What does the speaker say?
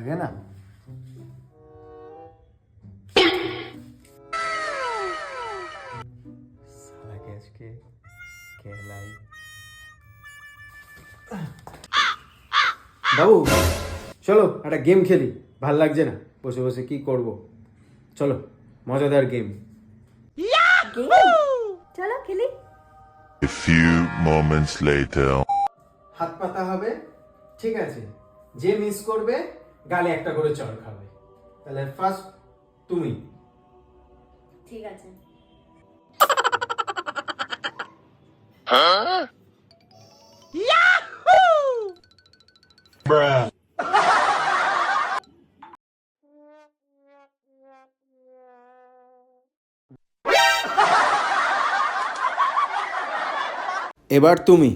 লাগে না? শালাকে আজকে খেলাই। বাবু চলো একটা গেম খেলি, ভাল লাগছে না বসে বসে, কি করব? চলো মজাদার গেম। চলো খেলি। A few moments later. হাত পাতা হবে, ঠিক আছে? যে মিস করবে গালে একটা করে চড় খাবে। তাহলে ফার্স্ট তুমি। ঠিক আছে। এবার তুমি।